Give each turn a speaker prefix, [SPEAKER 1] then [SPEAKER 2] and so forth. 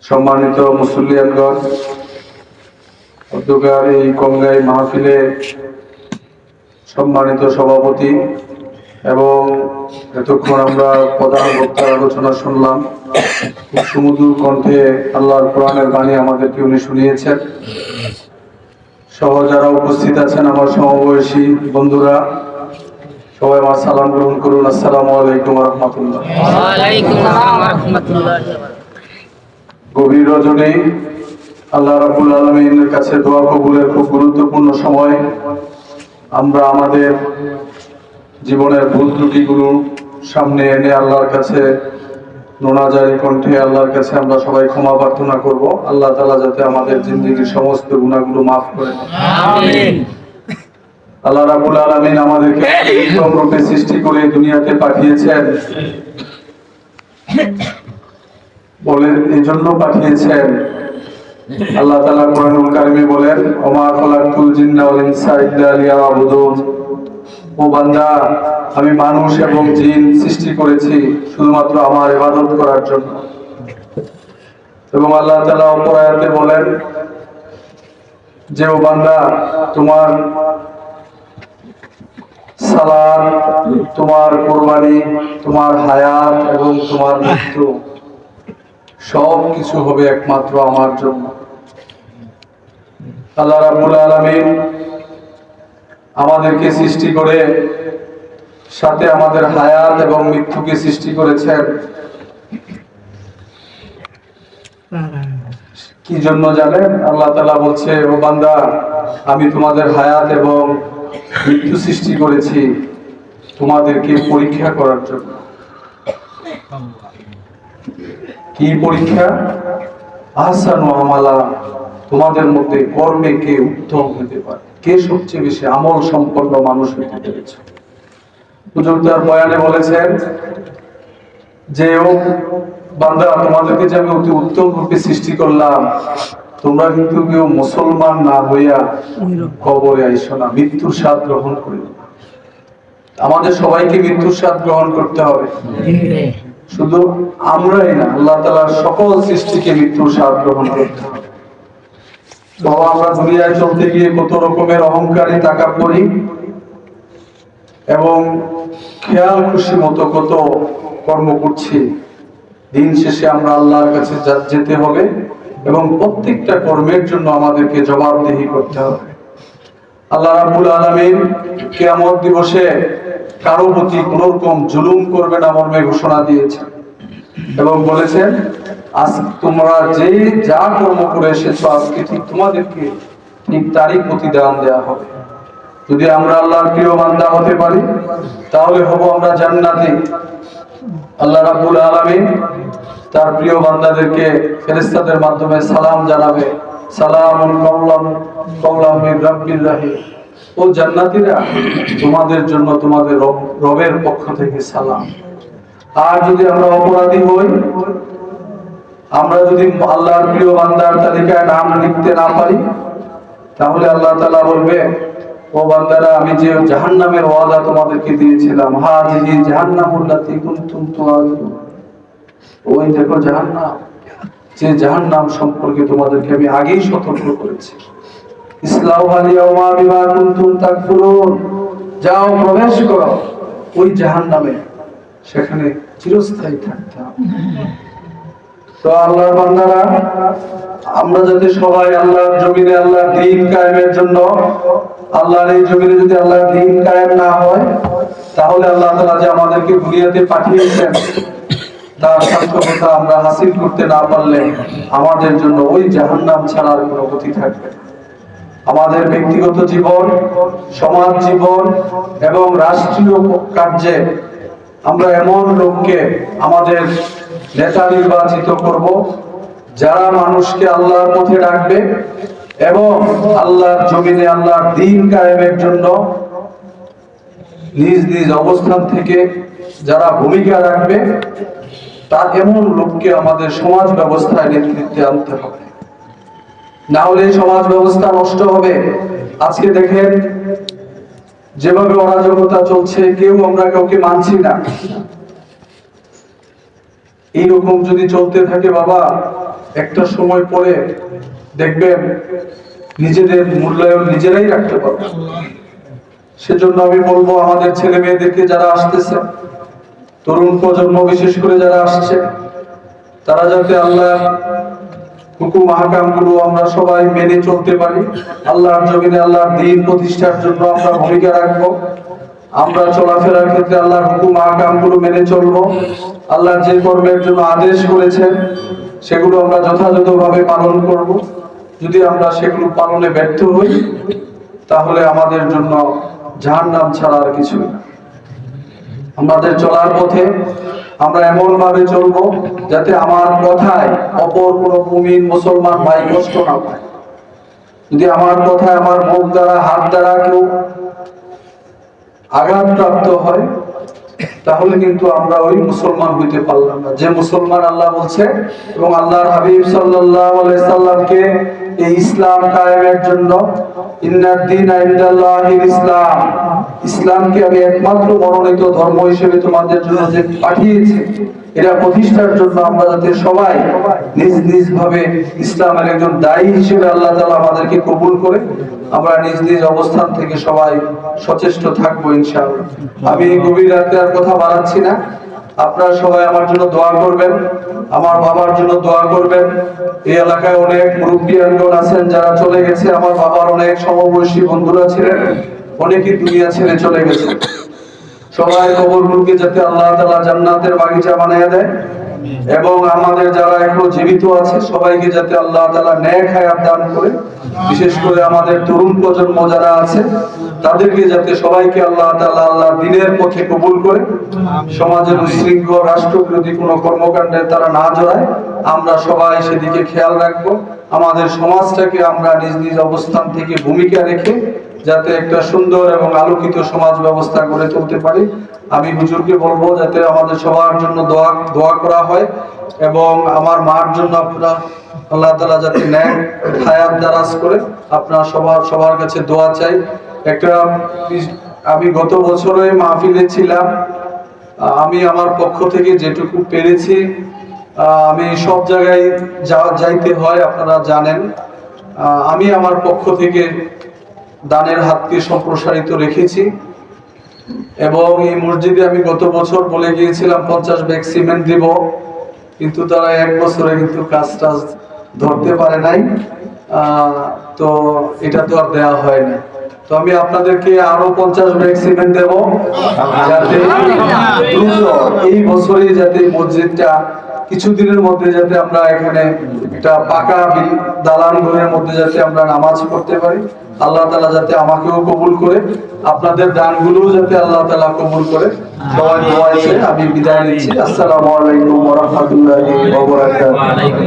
[SPEAKER 1] সম্মানিত মুসল্লিয়ানগণ, অধ্যকার এই কংগাই মাহফিলে সম্মানিত সভাপতি এবং এতক্ষণ আমরা প্রধান বক্তার আলোচনা শুনলাম। খুব সুমধুর কণ্ঠে আল্লাহর কোরআনের বাণী আমাদেরকে উনি শুনিয়েছেন। সহ যারা উপস্থিত আছেন আমার সমবয়সী বন্ধুরা, সবাই আমার সালাম গ্রহণ করুন। আসসালামু আলাইকুম ওয়া রাহমাতুল্লাহ।
[SPEAKER 2] ওয়া আলাইকুম আসসালাম ওয়া রাহমাতুল্লাহ।
[SPEAKER 1] গভীর রজনী আল্লাহ রাব্বুল আলামিনের কাছে দোয়া কবুলের খুব গুরুত্বপূর্ণ সময়। আমরা আমাদের জীবনের ভুল ত্রুটিগুলো সামনে এনে আল্লাহর কাছে নোনাজারি কণ্ঠে আল্লাহর কাছে আমরা সবাই ক্ষমা প্রার্থনা করব। আল্লাহ তাআলা যাতে আমাদের জিন্দেগীর সমস্ত গুনাহগুলো মাফ করে দেন, আমিন। আল্লাহ রাব্বুল আলামিন আমাদেরকে উত্তম রূপে সৃষ্টি করে দুনিয়াতে পাঠিয়েছেন, বলে এই জন্য পাঠিয়েছেন। আল্লাহ তাআলা কোরআনুল কারীমে বলেন, ওমা খালাকতুল জিন্না ওয়াল ইনসা ইল্লা লিয়াবুদুন। ও বান্দা, আমি মানুষ এবং জিন সৃষ্টি করেছি শুধুমাত্র আমার ইবাদত করার জন্য। এবং আল্লাহ তাআলা অপর আয়াতে বলেন যে, ও বান্দা, তোমার সালাত, তোমার কুরবানি, তোমার হায়াত এবং তোমার মৃত্যু সব কিছু হবে একমাত্র আমার জন্য। আল্লাহ রাব্বুল আলামিন আমাদেরকে সৃষ্টি করে সাথে আমাদের হায়াত এবং মৃত্যুকে সৃষ্টি করেছেন। কি জন্য জানেন? আল্লাহ তাআলা বলছে, ও বান্দা, আমি তোমাদের হায়াত এবং মৃত্যু সৃষ্টি করেছি তোমাদেরকে পরীক্ষা করার জন্য। কি পরীক্ষা? আহসানু আমালা, তোমাদের মধ্যে কর্মে কে উত্তম হতে পারে, কে সবচেয়ে বেশি আমল সম্পন্ন মানুষ হতে পেরেছে। হুজুর তার বয়ানে বলেছেন যে, ও বান্দা, তোমাদেরকে যে আমি অতি উত্তম রূপে সৃষ্টি করলাম, তোমরা কিন্তু কেউ মুসলমান না হইয়া কবরে আইসো না, মৃত্যুর স্বাদ গ্রহণ করিও না। আমাদের সবাইকে মৃত্যুর স্বাদ গ্রহণ করতে হবে। শুধু আমরাই না, আল্লাহ তাআলার সকল সৃষ্টিকে মৃত্যুর স্বাদ গ্রহণ করতে হবে। তো আমরা দুনিয়ায় চলতে গিয়ে কত রকমের অহংকারী তাকাব্বুরি এবং খেয়াল খুশি মতো কত কর্ম করছি। দিন শেষে আমরা আল্লাহর কাছে যেতে হবে এবং প্রত্যেকটা কর্মের জন্য আমাদেরকে জবাবদিহি করতে হবে। আল্লাহ রাব্বুল আলামিন কিয়ামত দিবসে কারো প্রতি কোন রকম জুলুম করবে না মর্মে ঘোষণা দিয়েছেন এবং বলেছেন, আজ তোমরা যে যা কর্ম করে এসেছো আজকে ঠিক তোমাদেরকে ঠিক তারই প্রতিদান দেয়া হবে। যদি আমরা আল্লাহর প্রিয় বান্দা হতে পারি তাহলে হব আমরা জান্নাতি। আল্লাহ রাব্বুল আলামিন তার প্রিয় বান্দাদেরকে ফেরেশতাদের মাধ্যমে সালাম জানাবে, সালামুন কাওলাম মির রাব্বির রহিম। ও জান্নাতীরা, তোমাদের জন্য তোমাদের রবের পক্ষ থেকে সালাম। আর যদি আমরা অপরাধী হই, আমরা যদি আল্লাহর প্রিয় বান্দার তালিকায় নাম লিখতে না পারি, তাহলে আল্লাহ তাআলা বলবে, ও বান্দারা, আমি যে জাহান্নামের ওয়াদা তোমাদেরকে দিয়েছিলাম, হাযিহি জাহান্নামুল্লাতী কুনতুম তুআদুন, ওই দেখো জাহান্নাম, যে জাহান্নাম সম্পর্কে তোমাদেরকে আমি আগেই সতর্ক করেছি। ইসলাউহা লিয়াউমা বিমা কুনতুম তাকফুরুন, যাও প্রবেশ করো ওই জাহান্নামে, সেখানে চিরস্থায়ী থাকতে হবে। তো আল্লাহর বান্দারা, আমরা যাতে সবাই আল্লাহর জমিনে আল্লাহর দ্বীন কায়েমের জন্য, আল্লাহর এই জমিনে যদি আল্লাহর দ্বীন কায়েম না হয়, তাহলে আল্লাহ তাআলা যে আমাদেরকে দুনিয়াতে পাঠিয়েছেন তার সার্থকতা আমরা হাসিল করতে না পারলে আমাদের জন্য ওই জাহান্নাম ছাড়ার কোনো গতি থাকবে না। আমাদের ব্যক্তিগত জীবন, সমাজ জীবন এবং রাষ্ট্রীয় কার্যে আমরা এমন লোককে আমাদের নেতা নির্বাচিত করব যারা মানুষকে আল্লাহর পথে ডাকবে এবং আল্লাহর জমিনে আল্লাহর দ্বীন কায়েমের জন্য নিজ নিজ অবস্থান থেকে যারা ভূমিকা রাখবে, তার এমন লোককে আমাদের সমাজ ব্যবস্থায় নেতৃত্বে আনতে হবে। না হলে সমাজ ব্যবস্থা নষ্ট হবে। আজকে দেখেন যেভাবে অরাজকতা চলছে, কেউ আমরা কাউকে মানছি না। এইরকম যদি চলতে থাকে বাবা, একটা সময় পরে দেখবেন নিজেদের মূল্যায়ন নিজেরাই রাখতে পারবে। সেজন্য আমি বলবো আমাদের ছেলে মেয়েদেরকে যারা আসতেছে, তরুণ প্রজন্ম বিশেষ করে যারা আসছে, তারা যাতে আল্লাহ হুকুম আহকাম গুলো আমরা সবাই মেনে চলতে পারি। আল্লাহর জমিনে আল্লাহর দ্বীন প্রতিষ্ঠার জন্য আমরা ভূমিকা রাখবো। আমরা চলাফেরার ক্ষেত্রে আল্লাহর হুকুম আহকাম গুলো মেনে চলবো। আল্লাহ যে কর্মের জন্য আদেশ করেছেন সেগুলো আমরা যথাযথভাবে পালন করব। যদি আমরা সেগুলো পালনে ব্যর্থ হই তাহলে আমাদের জন্য জাহান্নাম ছাড়া আর কিছু না। আমাদের চলার পথে আমরা এমন ভাবে চলবো যাতে আমার কথায় অপর কোনো মুমিন মুসলমান ভাই কষ্ট না পায়। যদি আমার কথায় আমার মুখ দ্বারা হাত দ্বারা কেউ আঘাতপ্রাপ্ত হয় তাহলে কিন্তু আমরা ওই মুসলমান হইতে পারলাম না যে মুসলমান আল্লাহ বলছে এবং আল্লাহর হাবিব সাল্লাল্লাহু আলাইহি সাল্লামকে এই ইসলাম কায়েমের জন্য ইন্নাদ দীনা ইনদাল্লাহিল ইসলাম, ইসলামকে আমি একমাত্র মনোনীত ধর্ম হিসেবে তোমাদের জন্য যে পাঠিয়েছি, এটা প্রতিষ্ঠার জন্য আমরা যাতে সবাই নিজ নিজ ভাবে ইসলামের একজন দায়ী হিসেবে আল্লাহ তাআলা আমাদেরকে কবুল করে আমরা নিজ নিজ অবস্থান থেকে সবাই সচেষ্ট থাকবো ইনশাআল্লাহ। আমি গভীর রাতে আর কথা বাড়াচ্ছি না। আপনারা সবাই আমার জন্য দোয়া করবেন, আমার বাবার জন্য দোয়া করবেন। এই এলাকায় অনেক মুরব্বিয়ানগণ আছেন যারা চলে গেছে। আমার বাবার অনেক সমবয়সী বন্ধুরা ছিলেন, অনেকেই দুনিয়া ছেড়ে চলে গেছে। সবাই কবরগুলোকে যাতে আল্লাহ তাআলা জান্নাতের বাগিচা বানিয়ে দেয় এবং আমাদের যারা এখনো জীবিত আছে সবাইকে যাতে আল্লাহ তাআলা নেক হায়াত দান করে। বিশেষ করে আমাদের তরুণ প্রজন্ম যারা আছে তাদেরকে যাতে সবাইকে আল্লাহ তাআলা আল্লাহর দ্বীনের পথে কবুল করে, সমাজের উশৃঙ্খল রাষ্ট্রবিরোধী কোনো কর্মকাণ্ডে তারা না জড়ায়। আমরা সবাই সেদিকে খেয়াল রাখবো। আমাদের সমাজটাকে আমরা নিজ নিজ অবস্থান থেকে ভূমিকা রেখে যাতে একটা সুন্দর এবং আলোকিত সমাজ ব্যবস্থা গড়ে তুলতে পারি। আমি হুজুরকে বলবো যাতে আমাদের সবার জন্য দোয়া করা হয় এবং আমার মার জন্য আপনারা আল্লাহ তাআলা যাতে নেক হায়াত দারাজ করে। আপনারা সবার কাছে দোয়া চাই। একটা আমি গত বছরে মাহফিলে ছিলাম। আমি আমার পক্ষ থেকে যেটুকু পেরেছি, আমি সব জায়গায় যাইতে হয় আপনারা জানেন। আমি আমার পক্ষ থেকে দানের হাতকে সম্প্রসারিত রেখেছি এবং এই মসজিদে আমি গত বছর বলে গিয়েছিলাম 50 ব্যাগ সিমেন্ট দেব, কিন্তু তারা এক বছরে কিন্তু কাজটা ধরতে পারে নাই। তো এটা তো আর দেওয়া হয় না। তো আমি আপনাদেরকে আরো 50 ব্যাগ সিমেন্ট দেব যাতে দ্রুত এই বছরে যাতে মসজিদটা কিছুদিনের মধ্যে যাতে আমরা এখানে একটা পাকা দালান ঘরের মধ্যে যাতে আমরা নামাজ পড়তে পারি। আল্লাহ তাআলা যাতে আমাকেও কবুল করে, আপনাদের দানগুলো যাতে আল্লাহ তাআলা কবুল করে। সবাই দোয়া আছে। আমি বিদায় নিচ্ছি। আসসালামু আলাইকুম ওয়া রাহমাতুল্লাহি ওয়া বারাকাতুহু।